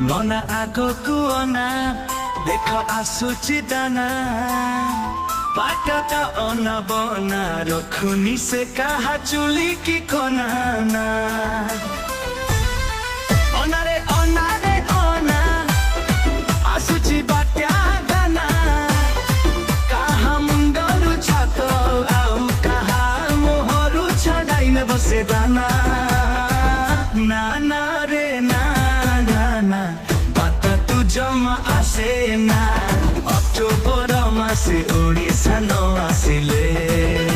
मना आगको अना देख आसुची दाना पाटा अना बना रखुनी से कहा चुली की कोनाना अनारे अनारे अना आसुची बाट्या दाना कहा मुंडरू छातो आउ कहा मोहरू छडाइन बसे दाना ना ना रे ना ना ना बात तू जमा आसे ना अक्टोबर मासे ओडिसा न आसिले।